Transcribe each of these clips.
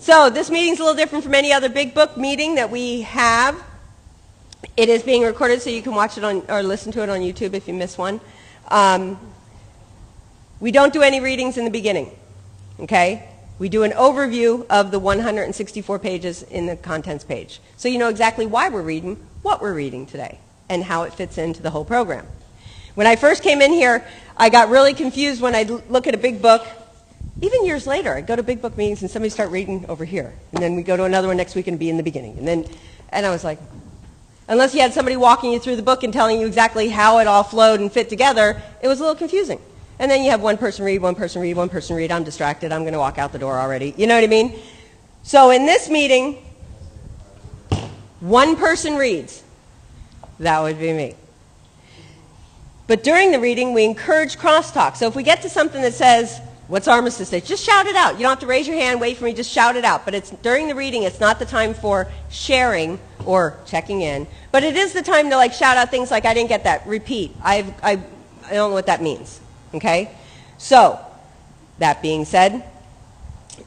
So this meeting's a little different from any other big book meeting that we have. It is being recorded so you can watch it on or listen to it on YouTube if you miss one. We don't do any readings in the beginning, okay? We do an overview of the 164 pages in the contents page. So you know exactly why we're reading, what we're reading today, and how it fits into the whole program. When I first came in here, I got really confused when I look at a big book. Even years later, I'd go to big book meetings and somebody start reading over here. And then we go to another one next week and be in the beginning. And I was like, unless you had somebody walking you through the book and telling you exactly how it all flowed and fit together, it was a little confusing. And then you have one person read, one person read, one person read. I'm distracted. I'm going to walk out the door already. You know what I mean? So in this meeting, one person reads. That would be me. But during the reading, we encourage crosstalk. So if we get to something that says, what's Armistice Day? Just shout it out. You don't have to raise your hand, wait for me, just shout it out. But it's during the reading, it's not the time for sharing or checking in. But it is the time to like shout out things like, I didn't get that, repeat. I don't know what that means. Okay? So, that being said,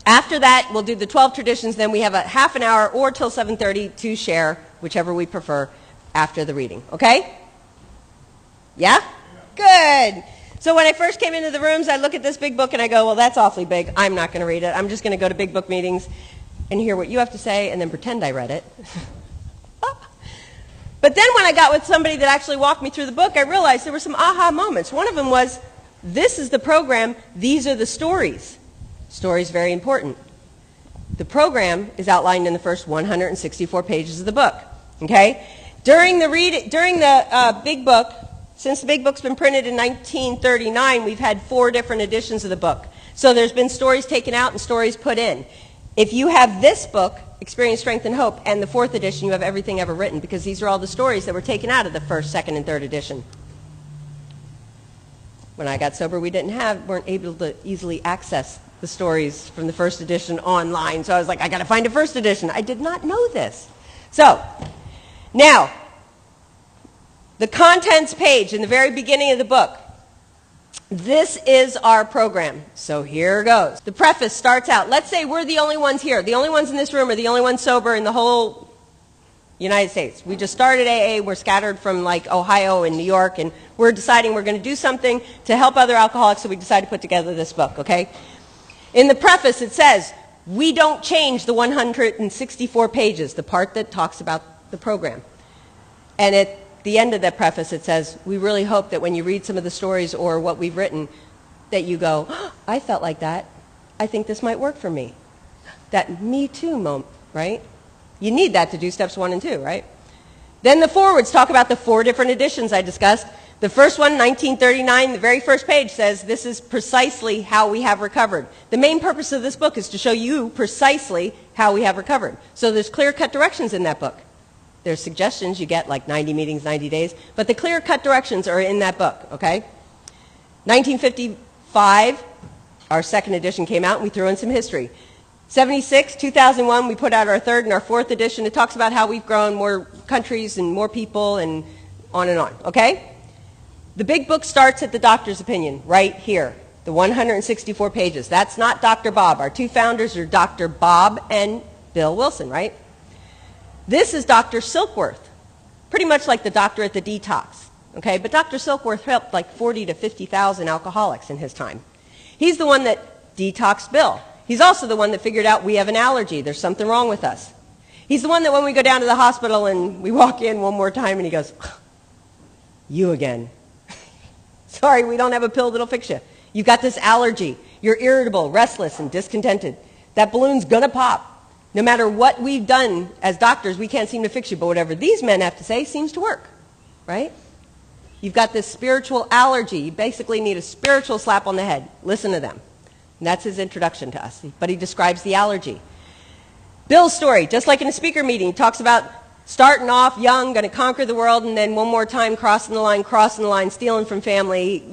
after that, we'll do the 12 traditions, then we have a half an hour or till 7:30 to share, whichever we prefer, after the reading. Okay? Yeah? Good. So when I first came into the rooms, I look at this big book and I go, well, that's awfully big. I'm not going to read it. I'm just going to go to big book meetings and hear what you have to say and then pretend I read it. But then when I got with somebody that actually walked me through the book, I realized there were some aha moments. One of them was, this is the program, these are the stories. Stories very important. The program is outlined in the first 164 pages of the book. Okay? During the big book, since the big book's been printed in 1939, we've had 4 different editions of the book. So there's been stories taken out and stories put in. If you have this book, Experience, Strength, and Hope, and the 4th edition, you have everything ever written, because these are all the stories that were taken out of the 1st, 2nd, and 3rd edition. When I got sober, we weren't able to easily access the stories from the 1st edition online. So I was like, I got to find a 1st edition. I did not know this. So, now, the contents page in the very beginning of the book. This is our program. So here goes. The preface starts out. Let's say we're the only ones here. The only ones in this room are the only ones sober in the whole United States. We just started AA. We're scattered from like Ohio and New York, and we're deciding we're going to do something to help other alcoholics, so we decided to put together this book, okay? In the preface it says, we don't change the 164 pages, the part that talks about the program. And at the end of that preface it says, we really hope that when you read some of the stories or what we've written, that you go, oh, I felt like that. I think this might work for me. That me too moment, right? You need that to do steps 1 and 2, right? Then the forwards talk about the 4 different editions I discussed. The first one, 1939, the very first page says, this is precisely how we have recovered. The main purpose of this book is to show you precisely how we have recovered. So there's clear-cut directions in that book. There's suggestions you get, like 90 meetings, 90 days, but the clear-cut directions are in that book, okay? 1955, our 2nd edition came out, and we threw in some history. 76, 2001, we put out our 3rd and our 4th edition. It talks about how we've grown more countries and more people and on, okay? The big book starts at the doctor's opinion, right here, the 164 pages. That's not Dr. Bob. Our 2 founders are Dr. Bob and Bill Wilson, right? This is Dr. Silkworth, pretty much like the doctor at the detox, okay? But Dr. Silkworth helped like 40 to 50,000 alcoholics in his time. He's the one that detoxed Bill. He's also the one that figured out we have an allergy. There's something wrong with us. He's the one that when we go down to the hospital and we walk in one more time and he goes, you again. Sorry, we don't have a pill that'll fix you. You've got this allergy. You're irritable, restless, and discontented. That balloon's gonna pop. No matter what we've done as doctors, we can't seem to fix you, but whatever these men have to say seems to work, right? You've got this spiritual allergy. You basically need a spiritual slap on the head. Listen to them. And that's his introduction to us, but he describes the allergy. Bill's story, just like in a speaker meeting, he talks about starting off young, going to conquer the world, and then one more time crossing the line, stealing from family,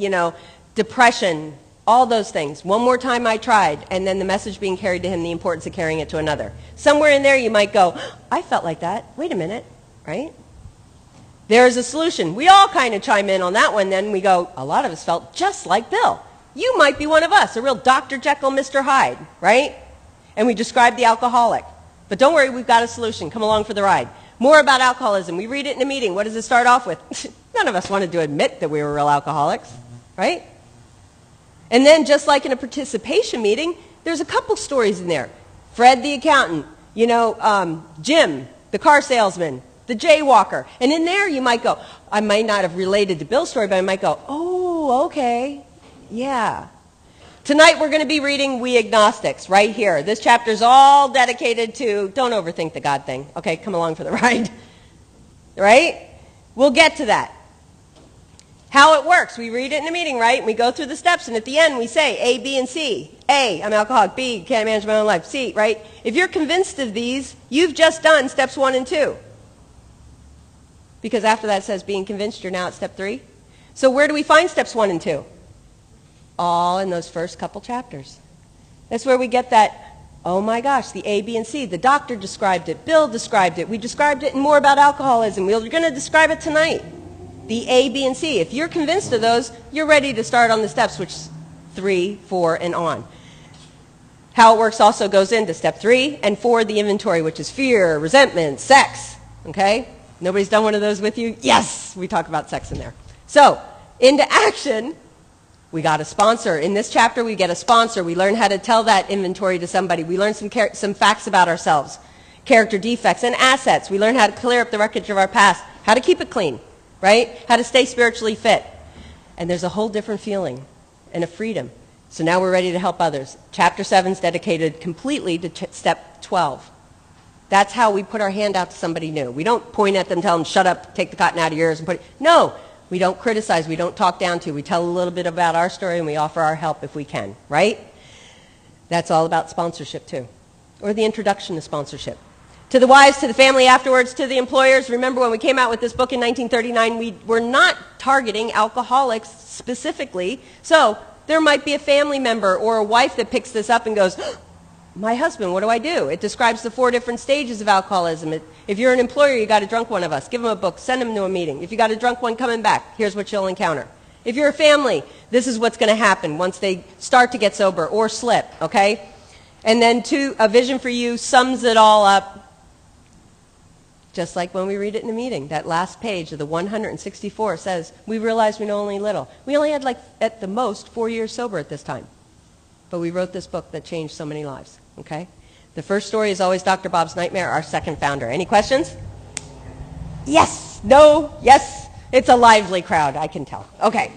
depression, all those things. One more time I tried, and then the message being carried to him, the importance of carrying it to another. Somewhere in there you might go, I felt like that. Wait a minute, right? There is a solution. We all kind of chime in on that one. Then we go, a lot of us felt just like Bill. You might be one of us, a real Dr. Jekyll, Mr. Hyde, right? and we describe the alcoholic. But don't worry, we've got a solution. Come along for the ride. More about alcoholism. We read it in a meeting. What does it start off with? None of us wanted to admit that we were real alcoholics, right? And then, just like in a participation meeting, there's a couple stories in there. Fred the accountant, Jim, the car salesman, the jaywalker. And in there you might go, I might not have related to Bill's story, but I might go, oh, okay, yeah. Tonight we're going to be reading We Agnostics right here. This chapter is all dedicated to, don't overthink the God thing. Okay, come along for the ride. Right? We'll get to that. How it works. We read it in a meeting, right? And we go through the steps, and at the end we say A, B, and C. A, I'm alcoholic. B, can't manage my own life. C, right? If you're convinced of these, you've just done steps 1 and 2. Because after that it says being convinced, you're now at step 3. So where do we find steps 1 and 2? All in those first couple chapters. That's where we get that, oh my gosh, the A, B, and C. The doctor described it. Bill described it. We described it and more about alcoholism. We're going to describe it tonight. The A, B, and C. If you're convinced of those, you're ready to start on the steps, which is 3, 4, and on. How it works also goes into step 3 and 4, the inventory, which is fear, resentment, sex. Okay? Nobody's done one of those with you? Yes! We talk about sex in there. So, into action, we got a sponsor. In this chapter, we get a sponsor. We learn how to tell that inventory to somebody. We learn some facts about ourselves, character defects, and assets. We learn how to clear up the wreckage of our past, how to keep it clean, right? How to stay spiritually fit. And there's a whole different feeling and a freedom. So now we're ready to help others. Chapter 7 is dedicated completely to step 12. That's how we put our hand out to somebody new. We don't point at them, tell them, shut up, take the cotton out of yours, and put it. No, we don't criticize, we don't talk down to. We tell a little bit about our story, and we offer our help if we can, right? That's all about sponsorship, too, or the introduction to sponsorship. To the wives, to the family afterwards, to the employers, remember when we came out with this book in 1939, we were not targeting alcoholics specifically. So there might be a family member or a wife that picks this up and goes, my husband, what do I do? It describes the 4 different stages of alcoholism. If you're an employer, you got a drunk one of us. Give them a book. Send them to a meeting. If you got a drunk one coming back, here's what you'll encounter. If you're a family, this is what's going to happen once they start to get sober or slip, okay? And then a vision for you sums it all up, just like when we read it in a meeting. That last page of the 164 says, we realize we know only little. We only had, at the most, 4 years sober at this time. But we wrote this book that changed so many lives, okay? The first story is always Dr. Bob's Nightmare, our second founder. Any questions? Yes, no, yes. It's a lively crowd, I can tell. Okay.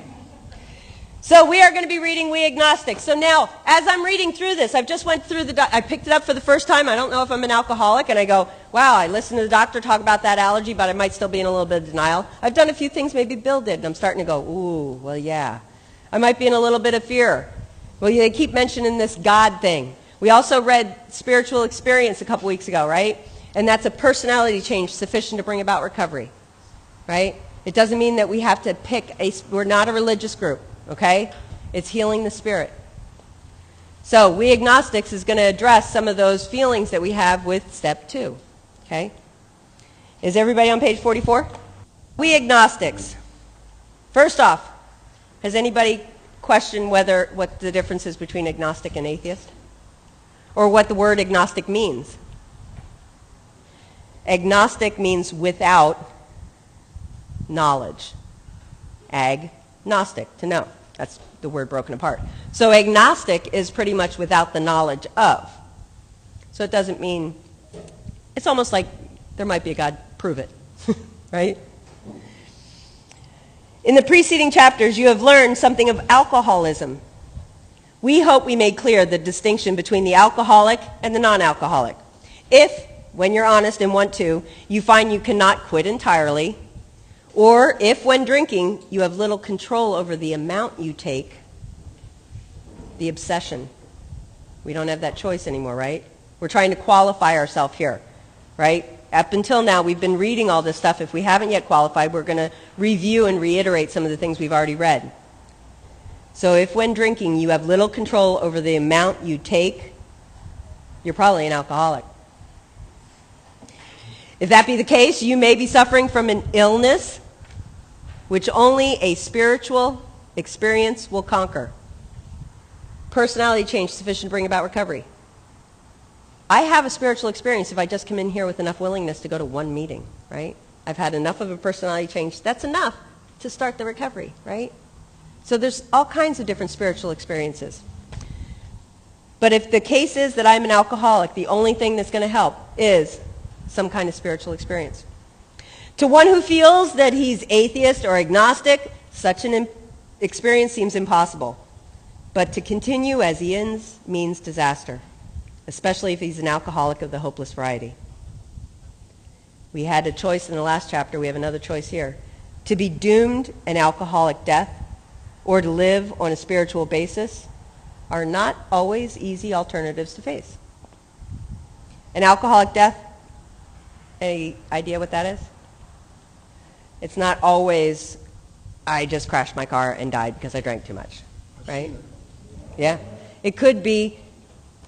So we are going to be reading We Agnostics. So now, as I'm reading through this, I've just went through I picked it up for the first time. I don't know if I'm an alcoholic, and I go, wow, I listened to the doctor talk about that allergy, but I might still be in a little bit of denial. I've done a few things maybe Bill did, and I'm starting to go, ooh, well, yeah. I might be in a little bit of fear. Well, they keep mentioning this God thing. We also read Spiritual Experience a couple weeks ago, right? And that's a personality change sufficient to bring about recovery, right? It doesn't mean that we have to we're not a religious group, okay? It's healing the spirit. So We Agnostics is going to address some of those feelings that we have with step 2, okay? Is everybody on page 44? We Agnostics. First off, has anybody questioned what the difference is between agnostic and atheist? Or what the word agnostic means? Agnostic means without knowledge. Agnostic, to know. That's the word broken apart. So agnostic is pretty much without the knowledge of. So it doesn't mean, it's almost like there might be a God, prove it, right? In the preceding chapters, you have learned something of alcoholism. We hope we made clear the distinction between the alcoholic and the non-alcoholic. If, when you're honest and want to, you find you cannot quit entirely, or if, when drinking, you have little control over the amount you take, the obsession. We don't have that choice anymore, right? We're trying to qualify ourselves here, right? Up until now, we've been reading all this stuff. If we haven't yet qualified, we're going to review and reiterate some of the things we've already read. So if when drinking you have little control over the amount you take, you're probably an alcoholic. If that be the case, you may be suffering from an illness which only a spiritual experience will conquer. Personality change sufficient to bring about recovery. I have a spiritual experience if I just come in here with enough willingness to go to one meeting, right? I've had enough of a personality change. That's enough to start the recovery, right? So there's all kinds of different spiritual experiences. But if the case is that I'm an alcoholic, the only thing that's going to help is some kind of spiritual experience. To one who feels that he's atheist or agnostic, such an experience seems impossible. But to continue as he is means disaster, especially if he's an alcoholic of the hopeless variety. We had a choice in the last chapter. We have another choice here. To be doomed an alcoholic death or to live on a spiritual basis are not always easy alternatives to face. An alcoholic death, any idea what that is? It's not always, I just crashed my car and died because I drank too much, right? Yeah. It could be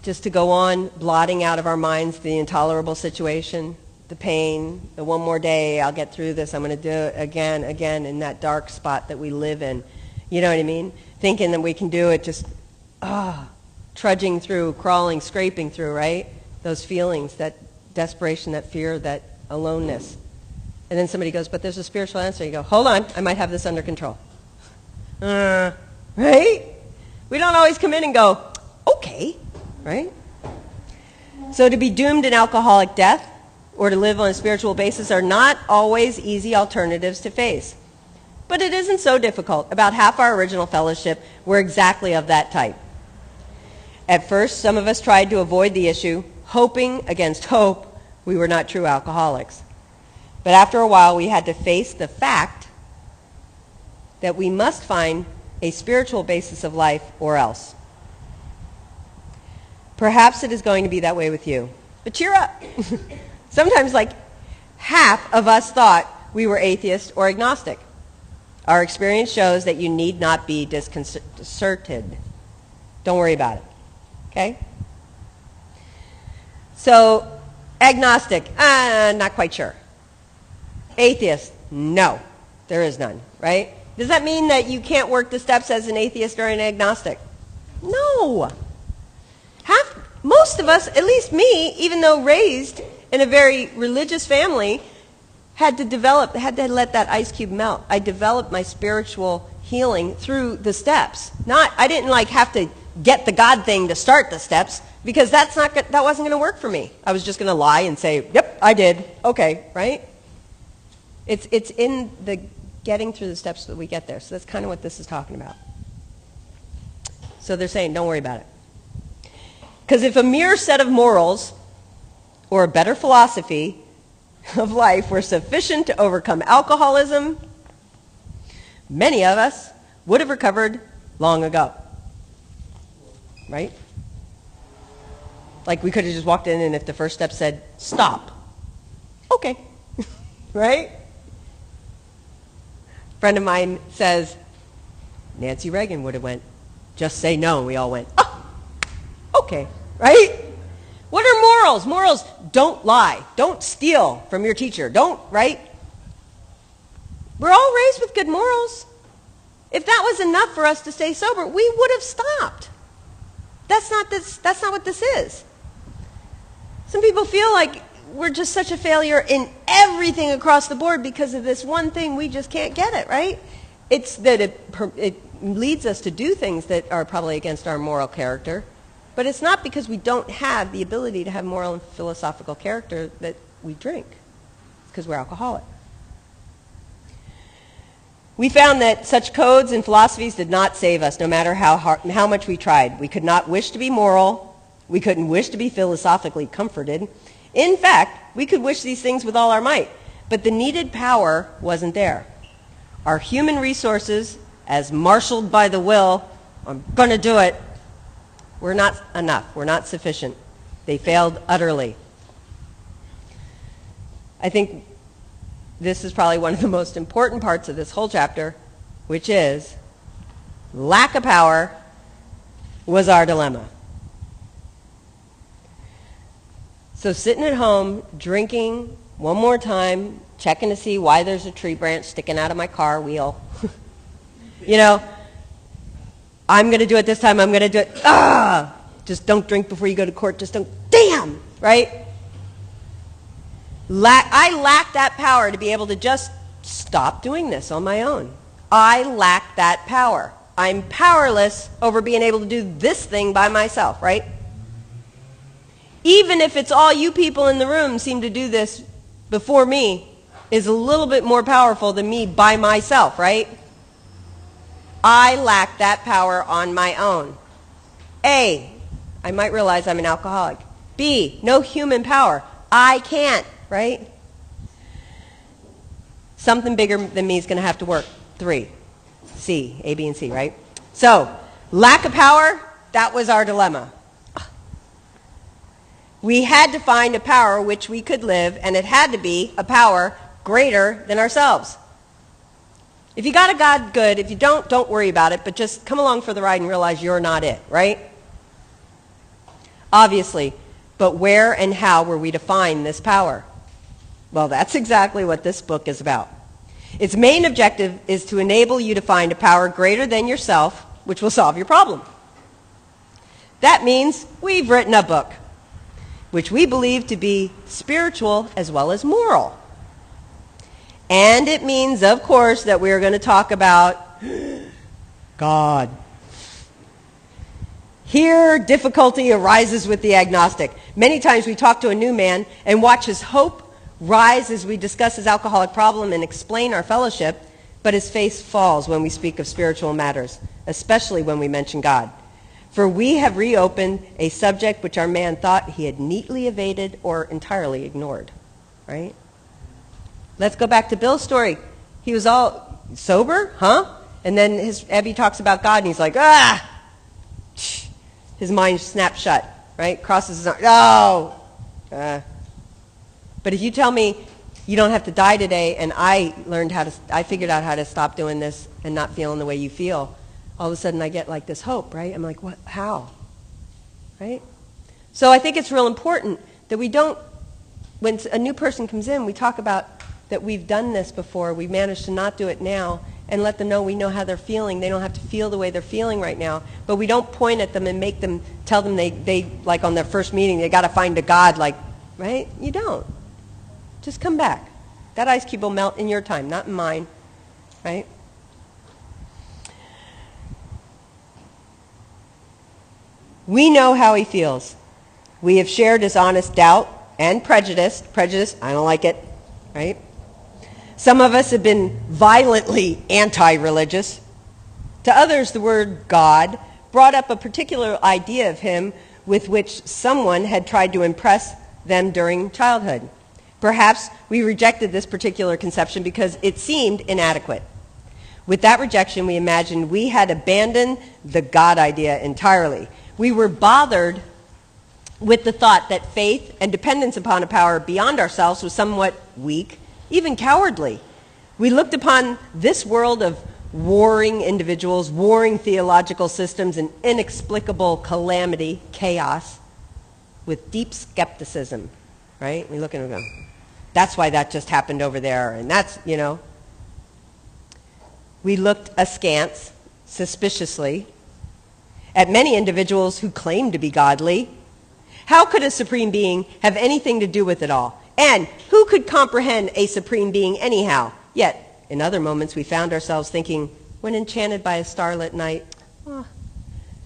just to go on blotting out of our minds the intolerable situation, the pain, the one more day, I'll get through this, I'm going to do it again, in that dark spot that we live in. You know what I mean? Thinking that we can do it, just trudging through, crawling, scraping through, right? Those feelings, that desperation, that fear, that aloneness. And then somebody goes, but there's a spiritual answer. You go, hold on, I might have this under control. Right? We don't always come in and go, okay, right? So to be doomed an alcoholic death or to live on a spiritual basis are not always easy alternatives to face. But it isn't so difficult. About half our original fellowship were exactly of that type. At first, some of us tried to avoid the issue, hoping against hope we were not true alcoholics. But after a while, we had to face the fact that we must find a spiritual basis of life or else. Perhaps it is going to be that way with you. But cheer up. Sometimes like half of us thought we were atheist or agnostic. Our experience shows that you need not be disconcerted. Don't worry about it. Okay? So, agnostic, not quite sure. Atheist, no, there is none, right? Does that mean that you can't work the steps as an atheist or an agnostic? No. Most of us, at least me, even though raised in a very religious family, had to let that ice cube melt. I developed my spiritual healing through the steps. I didn't have to get the God thing to start the steps, because that wasn't going to work for me. I was just going to lie and say, yep, I did. Okay, right? It's in the getting through the steps that we get there. So that's kind of what this is talking about. So they're saying, don't worry about it. Because if a mere set of morals or a better philosophy of life were sufficient to overcome alcoholism, many of us would have recovered long ago. Right? Like we could have just walked in and if the first step said, stop. Okay. Right? A friend of mine says, Nancy Reagan would have went, just say no. And we all went, oh, okay. Right? What are morals? Morals, don't lie. Don't steal from your teacher. Don't, right? We're all raised with good morals. If that was enough for us to stay sober, we would have stopped. That's not what this is. Some people feel like we're just such a failure in everything across the board because of this one thing, we just can't get it, right? It's that it leads us to do things that are probably against our moral character, but it's not because we don't have the ability to have moral and philosophical character that we drink. It's because we're alcoholic. We found that such codes and philosophies did not save us, no matter how much we tried. We could not wish to be moral. We couldn't wish to be philosophically comforted. In fact, we could wish these things with all our might, but the needed power wasn't there. Our human resources, as marshaled by the will, I'm going to do it, were not enough. Were not sufficient. They failed utterly. I think this is probably one of the most important parts of this whole chapter, which is lack of power was our dilemma. So sitting at home, drinking one more time, checking to see why there's a tree branch sticking out of my car wheel. I'm going to do it this time. I'm going to do it. Just don't drink before you go to court. Just don't. Damn! right? I lack that power to be able to just stop doing this on my own. I lack that power. I'm powerless over being able to do this thing by myself, right? Even if it's all you people in the room seem to do this before me, is a little bit more powerful than me by myself, right? I lack that power on my own. A, I might realize I'm an alcoholic. B, no human power. I can't, right? Something bigger than me is going to have to work. 3, C, A, B, and C, right? So, lack of power, that was our dilemma. We had to find a power which we could live, and it had to be a power greater than ourselves. If you got a God, good. If you don't worry about it, but just come along for the ride and realize you're not it, right? Obviously, but where and how were we to find this power? Well, that's exactly what this book is about. Its main objective is to enable you to find a power greater than yourself, which will solve your problem. That means we've written a book, which we believe to be spiritual as well as moral. And it means, of course, that we're going to talk about God. Here, difficulty arises with the agnostic. Many times we talk to a new man and watch his hope rise as we discuss his alcoholic problem and explain our fellowship, but his face falls when we speak of spiritual matters, especially when we mention God. For we have reopened a subject which our man thought he had neatly evaded or entirely ignored, right? Let's go back to Bill's story. He was all sober, huh? And then Abby talks about God, and he's like, ah! His mind snaps shut, right? Crosses his arms. Oh! But if you tell me you don't have to die today, and I figured out how to stop doing this and not feeling the way you feel, all of a sudden I get like this hope, right? I'm like, what? How? Right? So I think it's real important that we don't, when a new person comes in, we talk about that we've done this before, we've managed to not do it now, and let them know we know how they're feeling. They don't have to feel the way they're feeling right now. But we don't point at them and make them, tell them they like on their first meeting, they got to find a God, like, right? You don't. Just come back. That ice cube will melt in your time, not in mine, right? We know how he feels. We have shared his honest doubt and prejudice. Prejudice, I don't like it, right? Some of us have been violently anti-religious. To others, the word God brought up a particular idea of him with which someone had tried to impress them during childhood. Perhaps we rejected this particular conception because it seemed inadequate. With that rejection, we imagined we had abandoned the God idea entirely. We were bothered with the thought that faith and dependence upon a power beyond ourselves was somewhat weak, even cowardly. We looked upon this world of warring individuals, warring theological systems, and inexplicable calamity, chaos, with deep skepticism, right? We look at it and go, that's why that just happened over there, and that's, you know. We looked askance, suspiciously, at many individuals who claimed to be godly. How could a supreme being have anything to do with it all? And who could comprehend a supreme being anyhow? Yet, in other moments, we found ourselves thinking, when enchanted by a starlit night,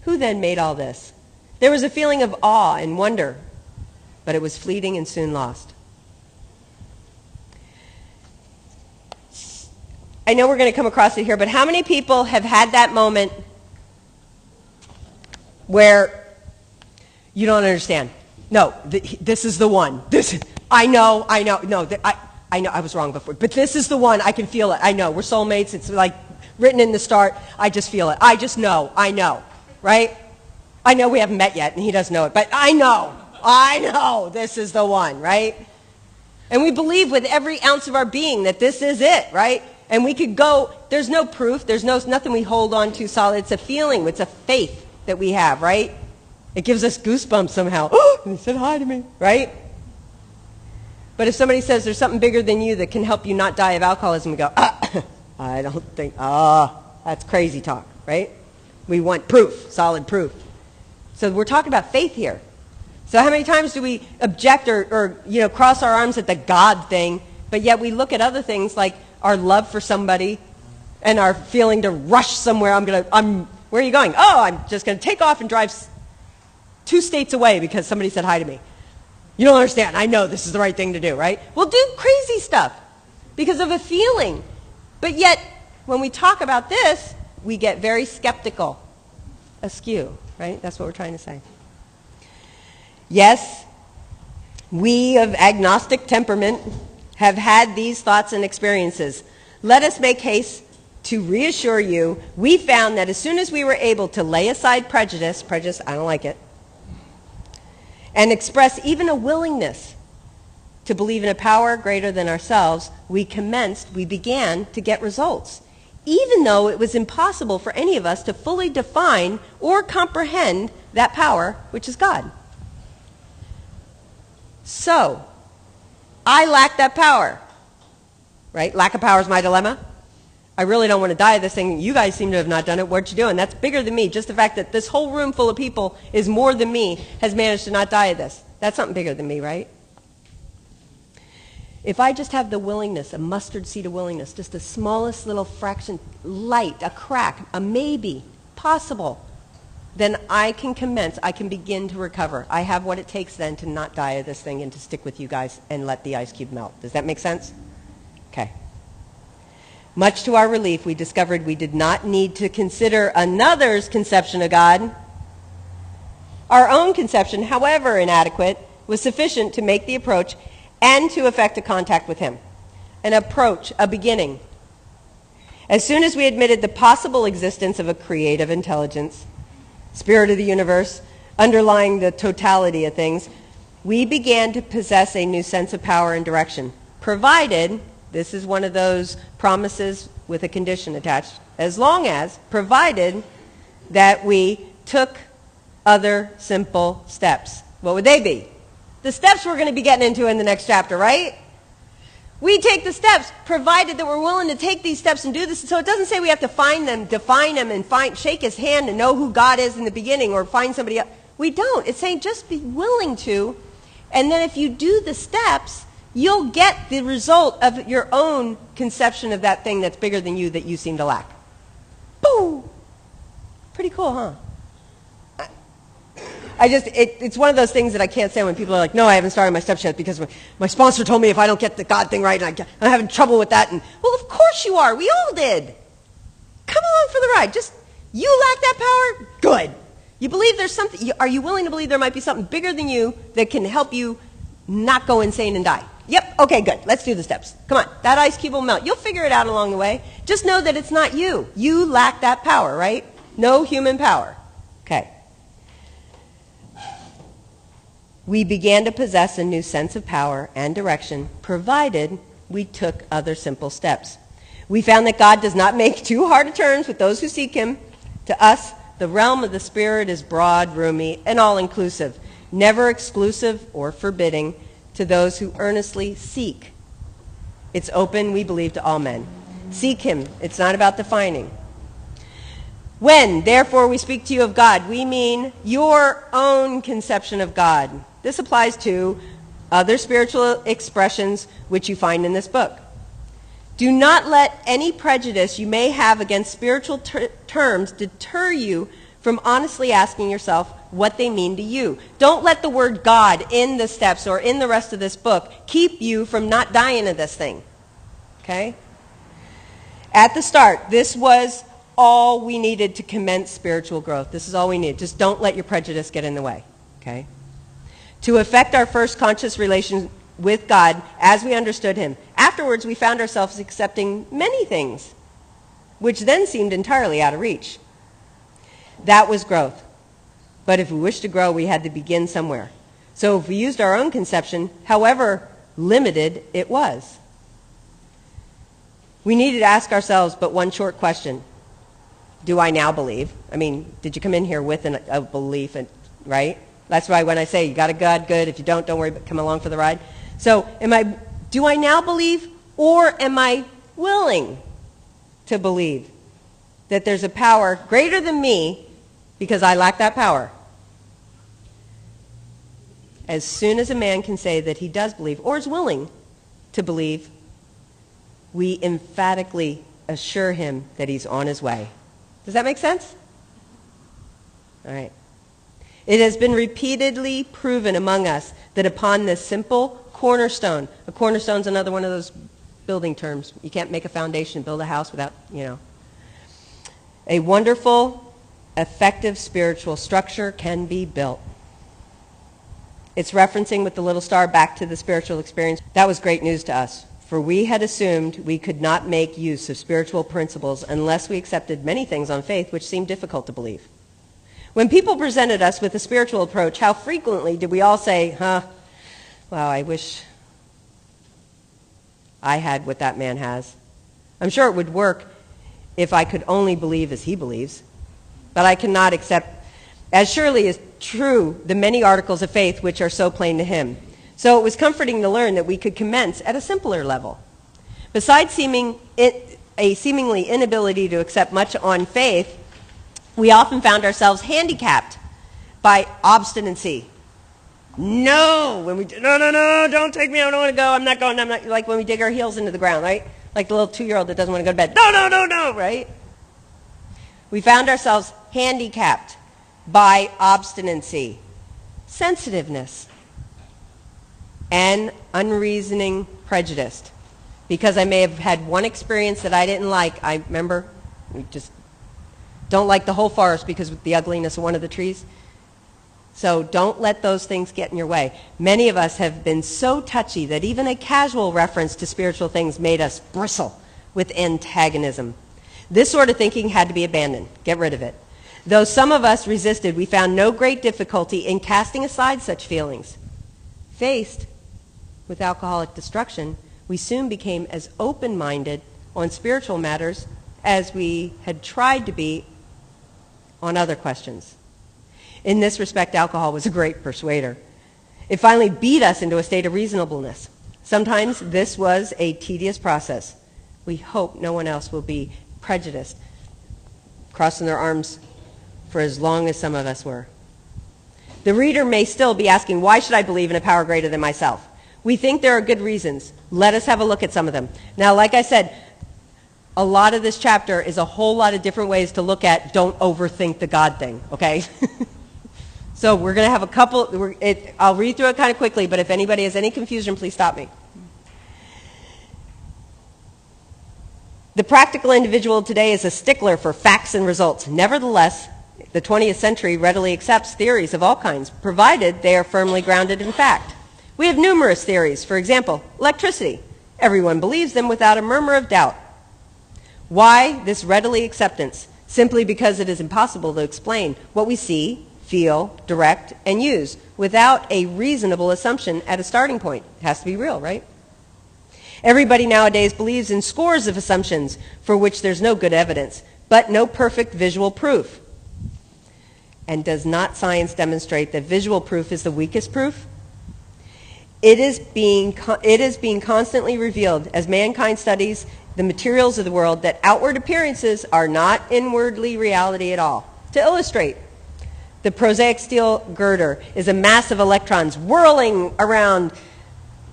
who then made all this? There was a feeling of awe and wonder, but it was fleeting and soon lost. I know we're going to come across it here, but how many people have had that moment where you don't understand? No, this is the one. I know, no, I know I was wrong before, but this is the one, I can feel it, I know, we're soulmates, it's like written in the start, I just feel it, I just know, right? I know we haven't met yet, and he doesn't know it, but I know, this is the one, right? And we believe with every ounce of our being that this is it, right? And we could go, there's no proof, there's nothing we hold on to solid, it's a feeling, it's a faith that we have, right? It gives us goosebumps somehow. Oh, and he said hi to me, right? But if somebody says there's something bigger than you that can help you not die of alcoholism, we go, I don't think, that's crazy talk, right? We want proof, solid proof. So we're talking about faith here. So how many times do we object or cross our arms at the God thing, but yet we look at other things like our love for somebody and our feeling to rush somewhere. Where are you going? Oh, I'm just going to take off and drive 2 states away because somebody said hi to me. You don't understand. I know this is the right thing to do, right? We'll do crazy stuff because of a feeling. But yet, when we talk about this, we get very skeptical, askew, right? That's what we're trying to say. Yes, we of agnostic temperament have had these thoughts and experiences. Let us make haste to reassure you, we found that as soon as we were able to lay aside prejudice, I don't like it, and express even a willingness to believe in a power greater than ourselves, we began to get results, even though it was impossible for any of us to fully define or comprehend that power, which is God. So, I lack that power, right? Lack of power is my dilemma. I really don't want to die of this thing. You guys seem to have not done it. What you doing? That's bigger than me. Just the fact that this whole room full of people is more than me has managed to not die of this. That's something bigger than me, right? If I just have the willingness, a mustard seed of willingness, just the smallest little fraction, light, a crack, a maybe, possible, then I can begin to recover. I have what it takes then to not die of this thing and to stick with you guys and let the ice cube melt. Does that make sense? Okay. Much to our relief, we discovered we did not need to consider another's conception of God. Our own conception, however inadequate, was sufficient to make the approach and to effect a contact with him. An approach, a beginning. As soon as we admitted the possible existence of a creative intelligence, spirit of the universe, underlying the totality of things, we began to possess a new sense of power and direction, provided, this is one of those promises with a condition attached, provided that we took other simple steps. What would they be? The steps we're going to be getting into in the next chapter, right? We take the steps, provided that we're willing to take these steps and do this. So it doesn't say we have to find them, define them, and shake his hand and know who God is in the beginning or find somebody else. We don't. It's saying just be willing to, and then if you do the steps, you'll get the result of your own conception of that thing that's bigger than you that you seem to lack. Boom! Pretty cool, huh? It's one of those things that I can't say when people are like, no, I haven't started my steps yet because my sponsor told me if I don't get the God thing right, and I'm having trouble with that. And well, of course you are. We all did. Come along for the ride. Just, you lack that power? Good. You believe there's something, are you willing to believe there might be something bigger than you that can help you not go insane and die? Yep, okay, good. Let's do the steps. Come on. That ice cube will melt. You'll figure it out along the way. Just know that it's not you. You lack that power, right? No human power. Okay. We began to possess a new sense of power and direction, provided we took other simple steps. We found that God does not make too hard of terms with those who seek him. To us, the realm of the Spirit is broad, roomy, and all-inclusive, never exclusive or forbidding to those who earnestly seek. It's open, we believe, to all men. Seek him. It's not about defining. When, therefore, we speak to you of God, we mean your own conception of God. This applies to other spiritual expressions which you find in this book. Do not let any prejudice you may have against spiritual terms deter you from honestly asking yourself what they mean to you. Don't let the word God in the steps or in the rest of this book keep you from not dying of this thing. Okay? At the start, this was all we needed to commence spiritual growth. This is all we need. Just don't let your prejudice get in the way. Okay? To effect our first conscious relation with God as we understood him. Afterwards, we found ourselves accepting many things, which then seemed entirely out of reach. That was growth. But if we wished to grow, we had to begin somewhere. So if we used our own conception, however limited it was, we needed to ask ourselves but one short question. Do I now believe? I mean, did you come in here with a belief, right? That's why when I say you got a God, good. If you don't worry, but come along for the ride. So do I now believe, or am I willing to believe that there's a power greater than me because I lack that power? as soon as a man can say that he does believe or is willing to believe, we emphatically assure him that he's on his way. Does that make sense? All right. It has been repeatedly proven among us that upon this simple cornerstone, a cornerstone's another one of those building terms. You can't make a foundation, build a house without, a wonderful, effective spiritual structure can be built. It's referencing with the little star back to the spiritual experience. That was great news to us, for we had assumed we could not make use of spiritual principles unless we accepted many things on faith which seemed difficult to believe. When people presented us with a spiritual approach, how frequently did we all say, well, I wish I had what that man has. I'm sure it would work if I could only believe as he believes, but I cannot accept as surely as true the many articles of faith which are so plain to him. So it was comforting to learn that we could commence at a simpler level. Besides a seemingly inability to accept much on faith, we often found ourselves handicapped by obstinacy. No, don't take me, I don't want to go, I'm not going, like when we dig our heels into the ground, right? Like the little 2-year-old that doesn't want to go to bed. No, right? We found ourselves handicapped by obstinacy, sensitiveness, and unreasoning prejudice. Because I may have had one experience that I didn't like. I remember, we just don't like the whole forest because of the ugliness of one of the trees. So don't let those things get in your way. Many of us have been so touchy that even a casual reference to spiritual things made us bristle with antagonism. This sort of thinking had to be abandoned. Get rid of it. Though some of us resisted, we found no great difficulty in casting aside such feelings. Faced with alcoholic destruction, we soon became as open-minded on spiritual matters as we had tried to be on other questions. In this respect, alcohol was a great persuader. It finally beat us into a state of reasonableness. Sometimes this was a tedious process. We hope no one else will be prejudiced, crossing their arms for as long as some of us were. The reader may still be asking, why should I believe in a power greater than myself? We think there are good reasons. Let us have a look at some of them. Now, like I said, a lot of this chapter is a whole lot of different ways to look at don't overthink the God thing, okay? So we're going to have a couple, I'll read through it kind of quickly, but if anybody has any confusion, please stop me. The practical individual today is a stickler for facts and results. Nevertheless, the 20th century readily accepts theories of all kinds, provided they are firmly grounded in fact. We have numerous theories. For example, electricity. Everyone believes them without a murmur of doubt. Why this readily acceptance? Simply because it is impossible to explain what we see, feel, direct, and use without a reasonable assumption at a starting point. It has to be real, right? Everybody nowadays believes in scores of assumptions for which there's no good evidence, but no perfect visual proof. And does not science demonstrate that visual proof is the weakest proof? It is being constantly revealed as mankind studies the materials of the world that outward appearances are not inwardly reality at all. To illustrate, the prosaic steel girder is a mass of electrons whirling around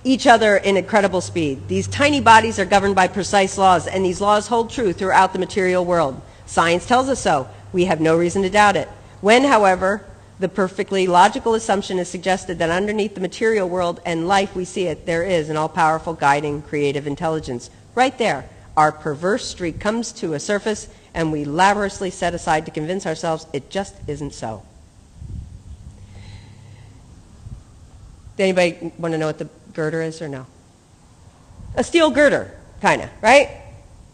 each other in incredible speed. These tiny bodies are governed by precise laws, and these laws hold true throughout the material world. Science tells us so. We have no reason to doubt it. When, however, the perfectly logical assumption is suggested that underneath the material world and life we see it, there is an all-powerful, guiding, creative intelligence. Right there, our perverse streak comes to a surface, and we laboriously set aside to convince ourselves it just isn't so. Anybody want to know what the girder is or no? A steel girder, kind of, right?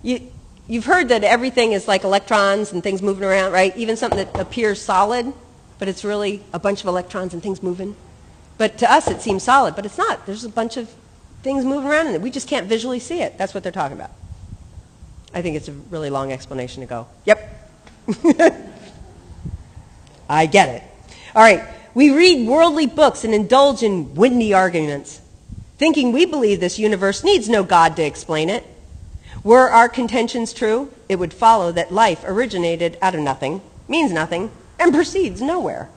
You've heard that everything is like electrons and things moving around, right? Even something that appears solid, but it's really a bunch of electrons and things moving. But to us, it seems solid, but it's not. There's a bunch of things moving around in it. We just can't visually see it. That's what they're talking about. I think it's a really long explanation to go, yep. I get it. All right. We read worldly books and indulge in windy arguments, thinking we believe this universe needs no God to explain it. Were our contentions true, it would follow that life originated out of nothing, means nothing, and proceeds nowhere.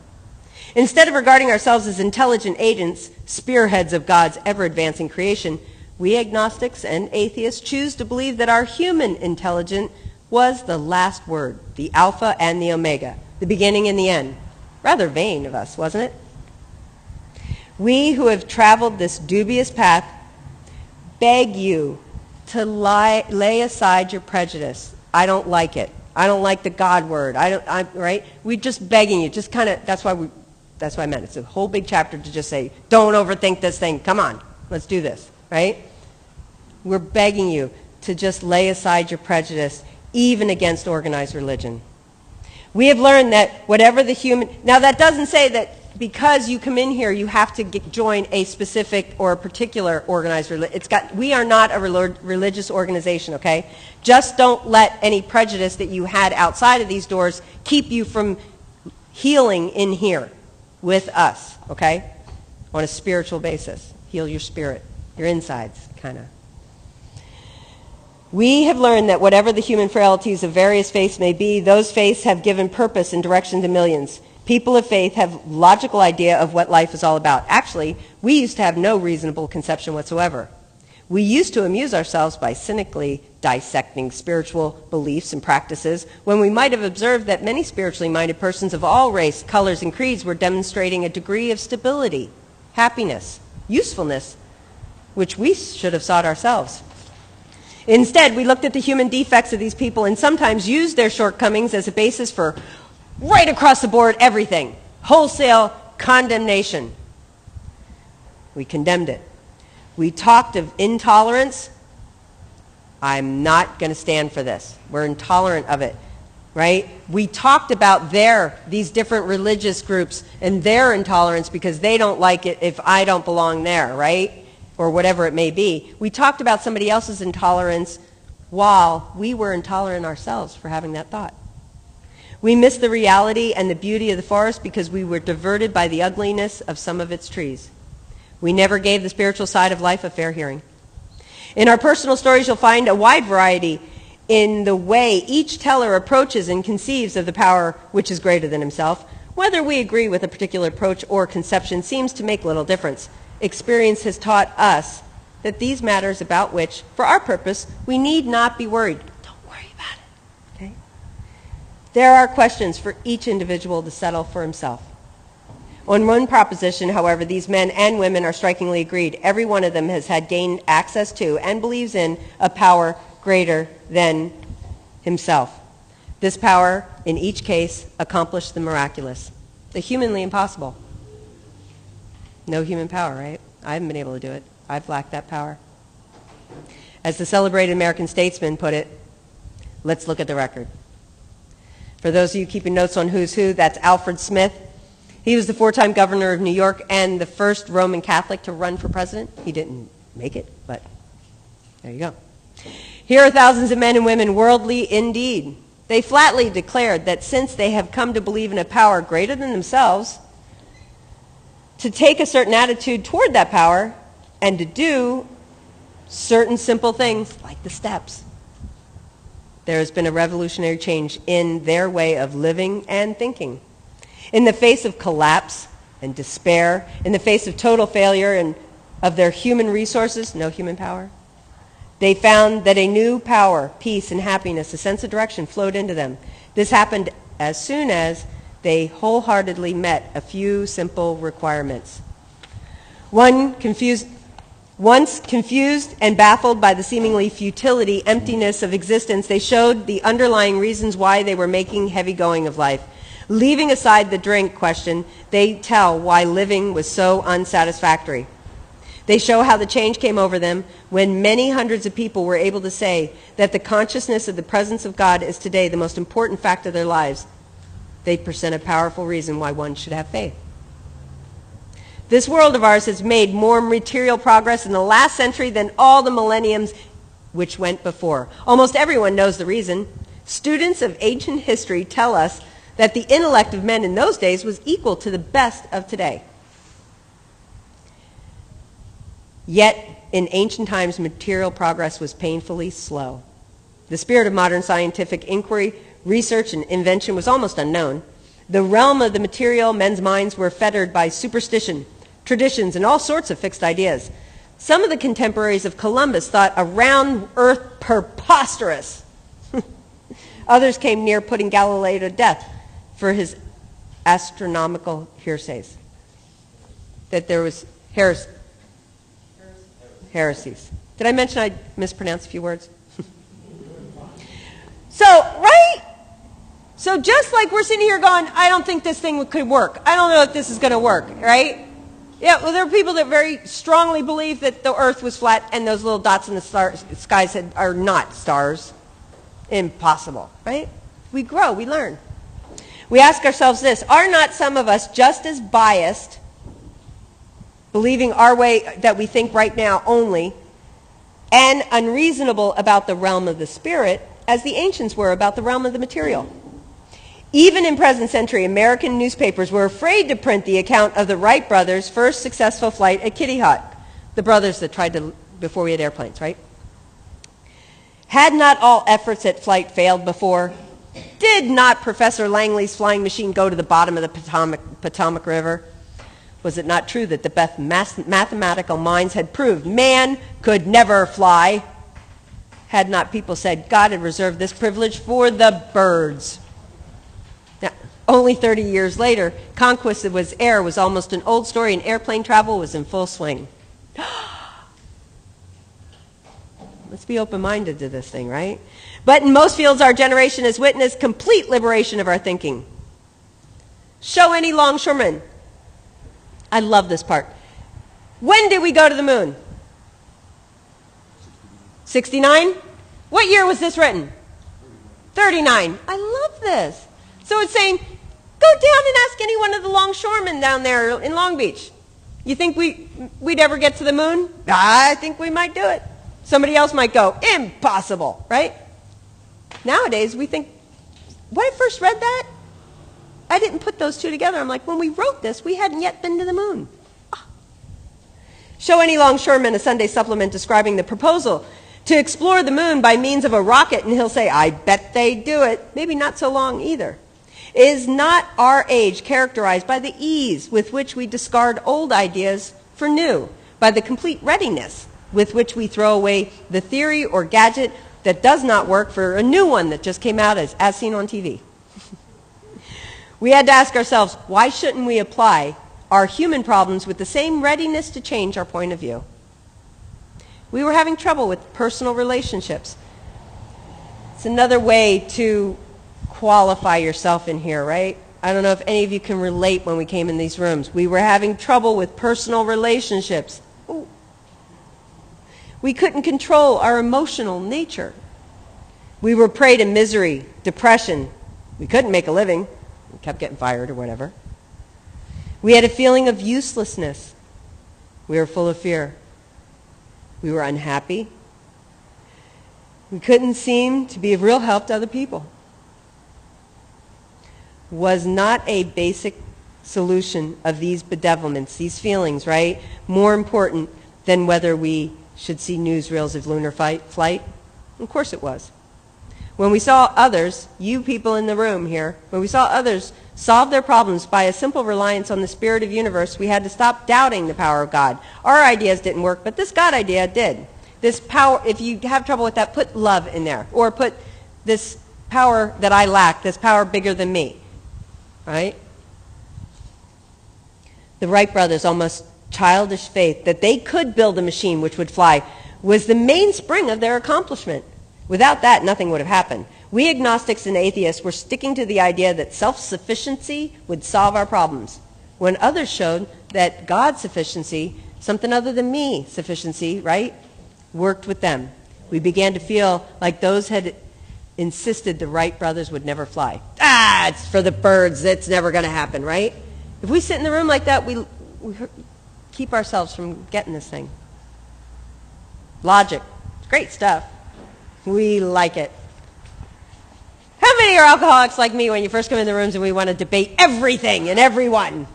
Instead of regarding ourselves as intelligent agents, spearheads of God's ever-advancing creation, we agnostics and atheists choose to believe that our human intelligence was the last word, the Alpha and the Omega, the beginning and the end. Rather vain of us, wasn't it? We who have traveled this dubious path beg you to lay aside your prejudice. I don't like it. I don't like the God word. Right? We're just begging you. Just kind of, that's why I meant it's a whole big chapter to just say, don't overthink this thing. Come on, let's do this. Right? We're begging you to just lay aside your prejudice, even against organized religion. We have learned that whatever the human... Now, that doesn't say that because you come in here, you have to join a specific or a particular organized religion. We are not a religious organization, okay? Just don't let any prejudice that you had outside of these doors keep you from healing in here with us, okay? On a spiritual basis. Heal your spirit, your insides, kind of. We have learned that whatever the human frailties of various faiths may be, those faiths have given purpose and direction to millions. People of faith have logical idea of what life is all about. Actually, we used to have no reasonable conception whatsoever. We used to amuse ourselves by cynically dissecting spiritual beliefs and practices when we might have observed that many spiritually minded persons of all race, colors, and creeds were demonstrating a degree of stability, happiness, usefulness, which we should have sought ourselves. Instead, we looked at the human defects of these people and sometimes used their shortcomings as a basis for right across the board everything. Wholesale condemnation. We condemned it. We talked of intolerance. I'm not going to stand for this. We're intolerant of it, right? We talked about these different religious groups and their intolerance because they don't like it if I don't belong there, right? Or whatever it may be. We talked about somebody else's intolerance while we were intolerant ourselves for having that thought. We missed the reality and the beauty of the forest because we were diverted by the ugliness of some of its trees. We never gave the spiritual side of life a fair hearing. In our personal stories, you'll find a wide variety in the way each teller approaches and conceives of the power which is greater than himself. Whether we agree with a particular approach or conception seems to make little difference. Experience has taught us that these matters about which, for our purpose, we need not be worried. Don't worry about it, okay? There are questions for each individual to settle for himself. On one proposition, however, these men and women are strikingly agreed. Every one of them has had gained access to and believes in a power greater than himself. This power, in each case, accomplished the miraculous, the humanly impossible. No human power, right? I haven't been able to do it. I've lacked that power. As the celebrated American statesman put it, let's look at the record. For those of you keeping notes on who's who, that's Alfred Smith. He was the 4-time governor of New York and the first Roman Catholic to run for president. He didn't make it, but there you go. Here are thousands of men and women, worldly indeed. They flatly declared that since they have come to believe in a power greater than themselves, to take a certain attitude toward that power and to do certain simple things like the steps. There has been a revolutionary change in their way of living and thinking. In the face of collapse and despair, in the face of total failure and of their human resources, no human power, they found that a new power, peace and happiness, a sense of direction flowed into them. This happened as soon as they wholeheartedly met a few simple requirements. Once confused and baffled by the seemingly futility, emptiness of existence, they showed the underlying reasons why they were making heavy going of life. Leaving aside the drink question, they tell why living was so unsatisfactory. They show how the change came over them when many hundreds of people were able to say that the consciousness of the presence of God is today the most important fact of their lives. They present a powerful reason why one should have faith. This world of ours has made more material progress in the last century than all the millenniums which went before. Almost everyone knows the reason. Students of ancient history tell us that the intellect of men in those days was equal to the best of today. Yet, in ancient times, material progress was painfully slow. The spirit of modern scientific inquiry, research, and invention was almost unknown. The realm of the material, men's minds were fettered by superstition, traditions, and all sorts of fixed ideas. Some of the contemporaries of Columbus thought a round earth preposterous. Others came near putting Galileo to death for his astronomical heresies. That there was heresies. Did I mention I mispronounced a few words? So just like we're sitting here going, I don't think this thing could work. I don't know if this is going to work, right? Yeah, well, there are people that very strongly believe that the earth was flat and those little dots in the skies are not stars. Impossible, right? We grow, we learn. We ask ourselves this, are not some of us just as biased, believing our way that we think right now only, and unreasonable about the realm of the spirit as the ancients were about the realm of the material? Even in present century, American newspapers were afraid to print the account of the Wright brothers' first successful flight at Kitty Hawk, the brothers that tried to, before we had airplanes, right? Had not all efforts at flight failed before? Did not Professor Langley's flying machine go to the bottom of the Potomac River? Was it not true that the best mathematical minds had proved man could never fly? Had not people said God had reserved this privilege for the birds? Now, only 30 years later, conquest of air was almost an old story, and airplane travel was in full swing. Let's be open-minded to this thing, right? But in most fields, our generation has witnessed complete liberation of our thinking. Show any longshoreman. I love this part. When did we go to the moon? 69? What year was this written? 39. I love this. So it's saying, go down and ask any one of the longshoremen down there in Long Beach. You think we'd ever get to the moon? I think we might do it. Somebody else might go, impossible, right? Nowadays, we think, when I first read that, I didn't put those two together. I'm like, when we wrote this, we hadn't yet been to the moon. Show any longshoreman a Sunday supplement describing the proposal to explore the moon by means of a rocket, and he'll say, I bet they'd do it. Maybe not so long either. Is not our age characterized by the ease with which we discard old ideas for new, by the complete readiness with which we throw away the theory or gadget that does not work for a new one that just came out as seen on TV? We had to ask ourselves, why shouldn't we apply our human problems with the same readiness to change our point of view? We were having trouble with personal relationships. It's another way to qualify yourself in here, right? I don't know if any of you can relate when we came in these rooms. We were having trouble with personal relationships. Ooh. We couldn't control our emotional nature. We were prey to misery, depression. We couldn't make a living. We kept getting fired or whatever. We had a feeling of uselessness. We were full of fear. We were unhappy. We couldn't seem to be of real help to other people. Was not a basic solution of these bedevilments, these feelings, right, more important than whether we should see newsreels of lunar flight? Of course it was. When we saw others, you people in the room here, when we saw others solve their problems by a simple reliance on the spirit of universe, we had to stop doubting the power of God. Our ideas didn't work, but this God idea did. This power, if you have trouble with that, put love in there. Or put this power that I lack, this power bigger than me. Right? The Wright brothers' almost childish faith that they could build a machine which would fly was the mainspring of their accomplishment. Without that, nothing would have happened. We agnostics and atheists were sticking to the idea that self-sufficiency would solve our problems, when others showed that God's sufficiency, something other than me sufficiency, right, worked with them. We began to feel like those had insisted the Wright brothers would never fly. It's for the birds. It's never going to happen, right? If we sit in the room like that, we keep ourselves from getting this thing. Logic. It's great stuff. We like it. How many are alcoholics like me when you first come in the rooms and we want to debate everything and everyone?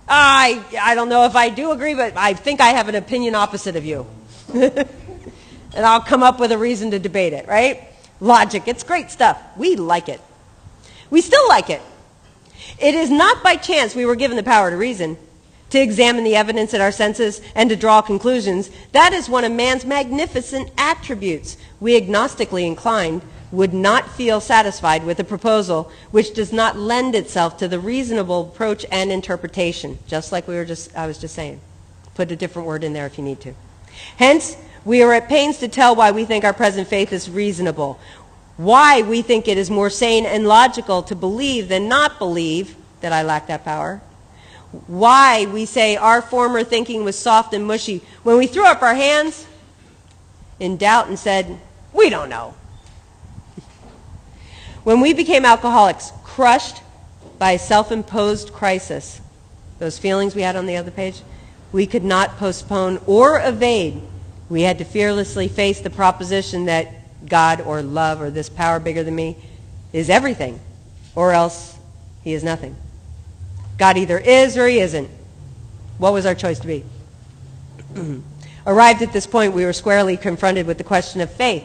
I don't know if I do agree, but I think I have an opinion opposite of you. And I'll come up with a reason to debate it, right? Logic. It's great stuff. We like it. We still like it. It is not by chance we were given the power to reason, to examine the evidence at our senses, and to draw conclusions. That is one of man's magnificent attributes. We agnostically inclined would not feel satisfied with a proposal which does not lend itself to the reasonable approach and interpretation, just like I was just saying. Put a different word in there if you need to. Hence, we are at pains to tell why we think our present faith is reasonable, why we think it is more sane and logical to believe than not believe that I lack that power, why we say our former thinking was soft and mushy when we threw up our hands in doubt and said, we don't know. When we became alcoholics, crushed by a self-imposed crisis, those feelings we had on the other page, we could not postpone or evade. We had to fearlessly face the proposition that God or love or this power bigger than me is everything, or else he is nothing. God either is or he isn't. What was our choice to be? Arrived at this point, we were squarely confronted with the question of faith.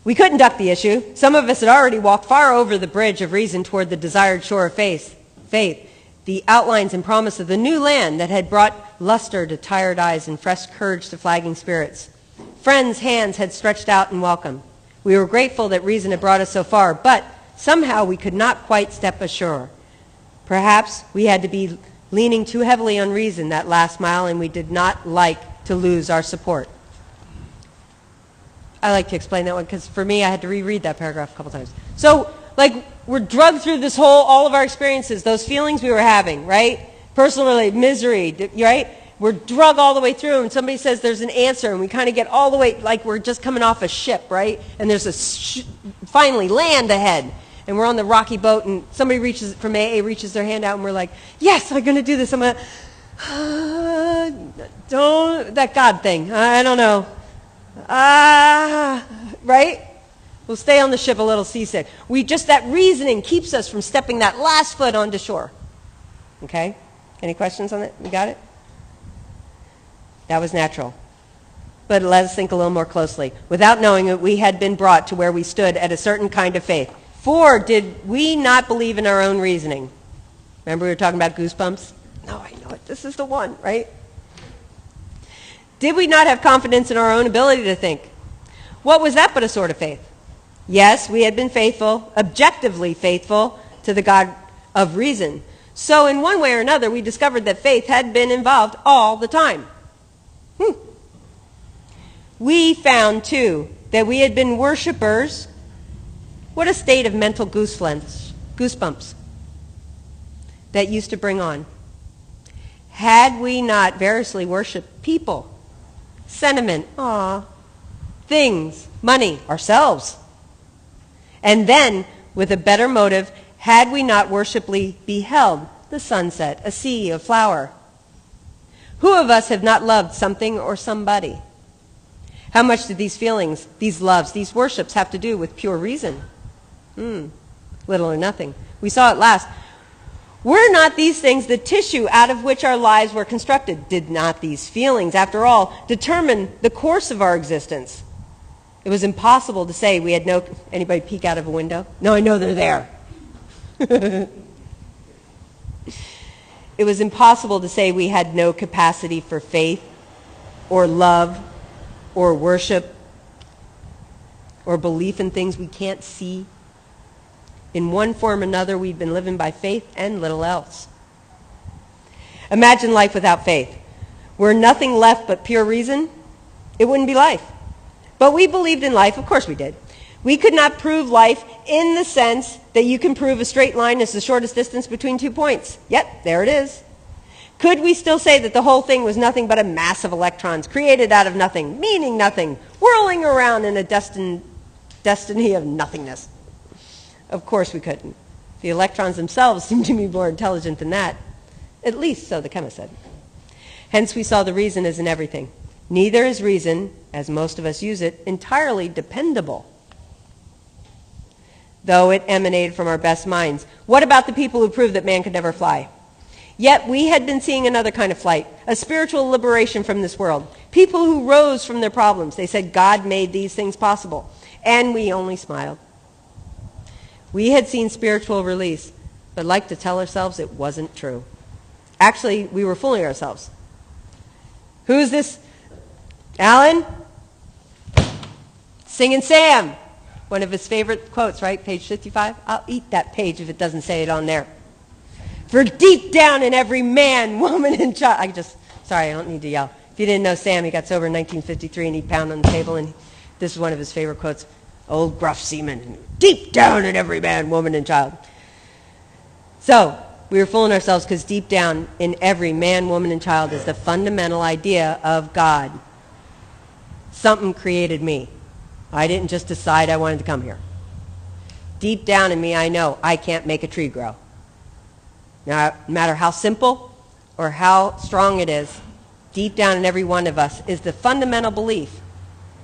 We couldn't duck the issue. Some of us had already walked far over the bridge of reason toward the desired shore of faith, the outlines and promise of the new land that had brought luster to tired eyes and fresh courage to flagging spirits. Friends' hands had stretched out in welcome. We were grateful that reason had brought us so far, but somehow we could not quite step ashore. Perhaps we had to be leaning too heavily on reason that last mile, and we did not like to lose our support. I like to explain that one because for me, I had to reread that paragraph a couple times. So, we're drugged through all of our experiences, those feelings we were having, right? Personally, misery, right? We're drugged all the way through, and somebody says there's an answer, and we kind of get all the way, like we're just coming off a ship, right? And there's finally land ahead, and we're on the rocky boat, and somebody from AA reaches their hand out, and we're like, yes, I'm going to do this. I'm going to, that God thing, I don't know. Right? We'll stay on the ship a little seasick. That reasoning keeps us from stepping that last foot onto shore. Okay? Any questions on it? You got it? That was natural. But let us think a little more closely. Without knowing it, we had been brought to where we stood at a certain kind of faith. For did we not believe in our own reasoning? Remember we were talking about goosebumps? No, I know it. This is the one, right? Did we not have confidence in our own ability to think? What was that but a sort of faith? Yes, we had been faithful, objectively faithful, to the God of reason. So in one way or another, we discovered that faith had been involved all the time. We found, too, that we had been worshipers. What a state of mental goosebumps that used to bring on. Had we not variously worshipped people, sentiment, things, money, ourselves. And then, with a better motive, had we not worshipfully beheld the sunset, a sea of flower? Who of us have not loved something or somebody? How much did these feelings, these loves, these worships have to do with pure reason? Little or nothing. We saw it last. Were not these things the tissue out of which our lives were constructed? Did not these feelings, after all, determine the course of our existence? It was impossible to say we had no... Anybody peek out of a window? No, I know they're there. It was impossible to say we had no capacity for faith or love or worship or belief in things we can't see. In one form or another, we've been living by faith and little else. Imagine life without faith. Were nothing left but pure reason, it wouldn't be life. But we believed in life, of course we did. We could not prove life in the sense that you can prove a straight line is the shortest distance between 2 points. Yet, there it is. Could we still say that the whole thing was nothing but a mass of electrons created out of nothing, meaning nothing, whirling around in a destiny of nothingness? Of course we couldn't. The electrons themselves seem to be more intelligent than that. At least so the chemist said. Hence we saw the reason as in everything. Neither is reason, as most of us use it, entirely dependable, though it emanated from our best minds. What about the people who proved that man could never fly? Yet we had been seeing another kind of flight, a spiritual liberation from this world. People who rose from their problems. They said God made these things possible. And we only smiled. We had seen spiritual release, but like to tell ourselves it wasn't true. Actually, we were fooling ourselves. Who's this? Alan? Singing Sam. One of his favorite quotes, right? Page 55. I'll eat that page if it doesn't say it on there. For deep down in every man, woman, and child. Sorry, I don't need to yell. If you didn't know Sam, he got sober in 1953 and he'd pound on the table, and this is one of his favorite quotes. Old gruff seaman, deep down in every man, woman, and child. So, we were fooling ourselves because deep down in every man, woman, and child is the fundamental idea of God. Something created me. I didn't just decide I wanted to come here. Deep down in me, I know I can't make a tree grow. Now, no matter how simple or how strong it is, deep down in every one of us is the fundamental belief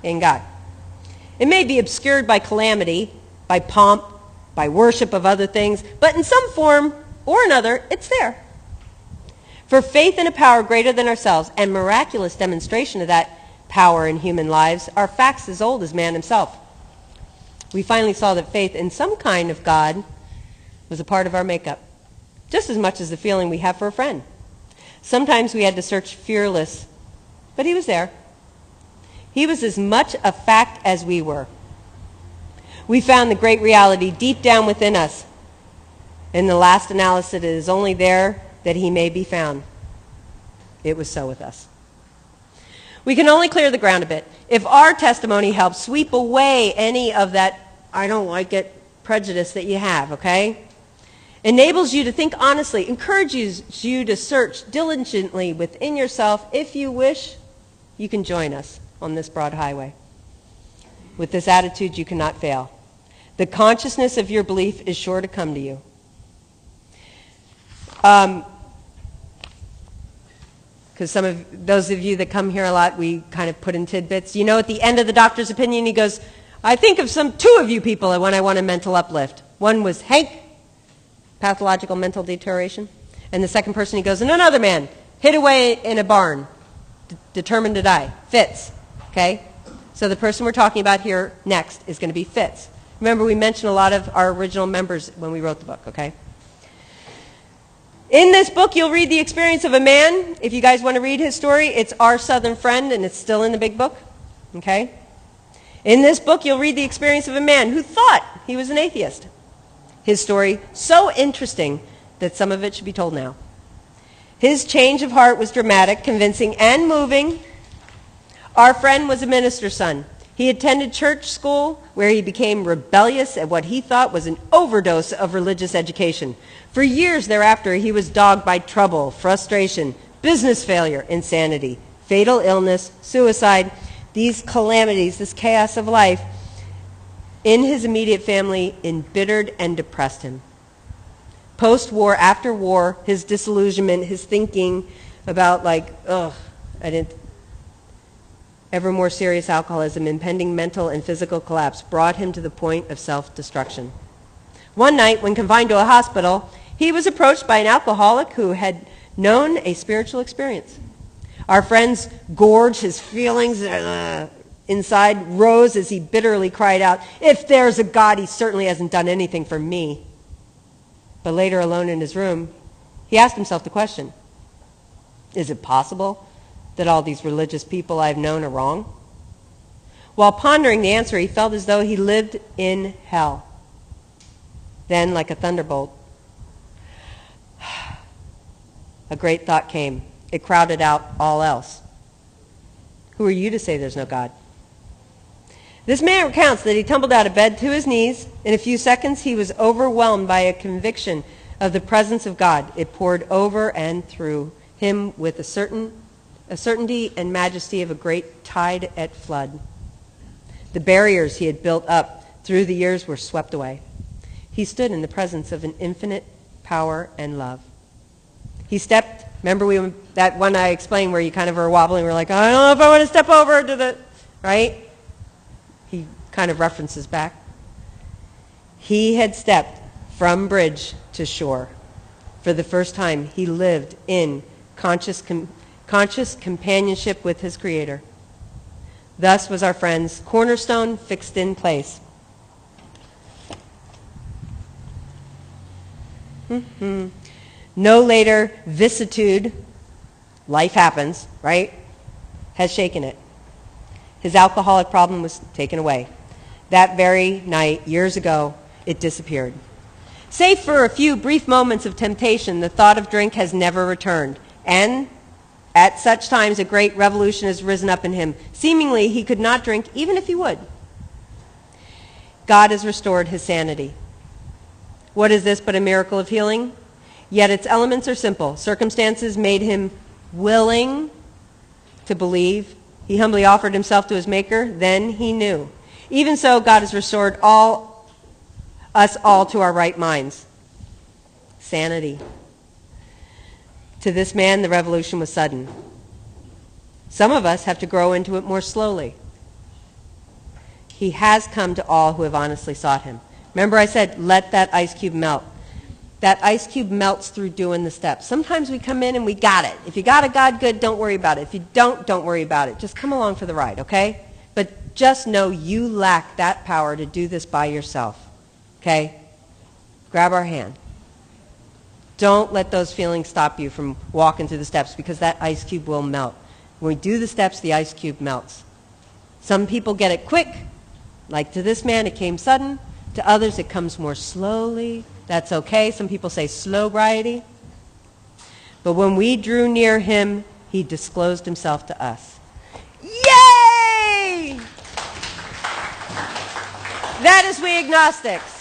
in God. It may be obscured by calamity, by pomp, by worship of other things, but in some form or another, it's there. For faith in a power greater than ourselves and miraculous demonstration of that power in human lives are facts as old as man himself. We finally saw that faith in some kind of God was a part of our makeup, just as much as the feeling we have for a friend. Sometimes we had to search fearless, but he was there. He was as much a fact as we were. We found the great reality deep down within us. In the last analysis, it is only there that he may be found. It was so with us. We can only clear the ground a bit if our testimony helps sweep away any of that I don't like it prejudice that you have, okay? Enables you to think honestly, encourages you to search diligently within yourself. If you wish, you can join us on this broad highway. With this attitude, you cannot fail. The consciousness of your belief is sure to come to you. Because some of those of you that come here a lot, we kind of put in tidbits. You know, at the end of the doctor's opinion, he goes, I think of two of you people when I want a mental uplift. One was Hank, pathological mental deterioration. And the second person, he goes, and another man, hid away in a barn, determined to die. Fitz, okay? So the person we're talking about here next is going to be Fitz. Remember, we mentioned a lot of our original members when we wrote the book, okay? In this book, you'll read the experience of a man. If you guys want to read his story, it's Our Southern Friend, and it's still in the big book, okay? In this book, you'll read the experience of a man who thought he was an atheist. His story, so interesting that some of it should be told now. His change of heart was dramatic, convincing, and moving. Our friend was a minister's son. He attended church school where he became rebellious at what he thought was an overdose of religious education. For years thereafter, he was dogged by trouble, frustration, business failure, insanity, fatal illness, suicide, these calamities, this chaos of life in his immediate family embittered and depressed him. Post-war, after war, his disillusionment, his thinking about ever more serious alcoholism, impending mental and physical collapse brought him to the point of self-destruction. One night, when confined to a hospital, he was approached by an alcoholic who had known a spiritual experience. Our friend's gorge, his feelings inside rose as he bitterly cried out, if there's a God, he certainly hasn't done anything for me. But later, alone in his room, he asked himself the question, is it possible that all these religious people I've known are wrong? While pondering the answer, he felt as though he lived in hell. Then, like a thunderbolt, a great thought came. It crowded out all else. Who are you to say there's no God? This man recounts that he tumbled out of bed to his knees. In a few seconds, he was overwhelmed by a conviction of the presence of God. It poured over and through him with a certainty and majesty of a great tide at flood. The barriers he had built up through the years were swept away. He stood in the presence of an infinite power and love. He stepped, remember that one I explained where you kind of are wobbling, we're like, I don't know if I want to step over to the, right? He kind of references back. He had stepped from bridge to shore. For the first time, he lived in conscious companionship with his Creator. Thus was our friend's cornerstone fixed in place. No later vicissitude, life happens, right, has shaken it. His alcoholic problem was taken away. That very night, years ago, it disappeared. Save for a few brief moments of temptation, the thought of drink has never returned. And at such times, a great revolution has risen up in him. Seemingly, he could not drink even if he would. God has restored his sanity. What is this but a miracle of healing? Yet its elements are simple. Circumstances made him willing to believe. He humbly offered himself to his Maker. Then he knew. Even so, God has restored us all to our right minds. Sanity. To this man, the revolution was sudden. Some of us have to grow into it more slowly. He has come to all who have honestly sought him. Remember I said, let that ice cube melt. That ice cube melts through doing the steps. Sometimes we come in and we got it. If you got a God, good, don't worry about it. If you don't worry about it. Just come along for the ride, okay? But just know you lack that power to do this by yourself, okay? Grab our hand. Don't let those feelings stop you from walking through the steps, because that ice cube will melt. When we do the steps, the ice cube melts. Some people get it quick. Like to this man, it came sudden. To others, it comes more slowly. That's okay. Some people say slow-briety. But when we drew near him, he disclosed himself to us. Yay! That is we agnostics.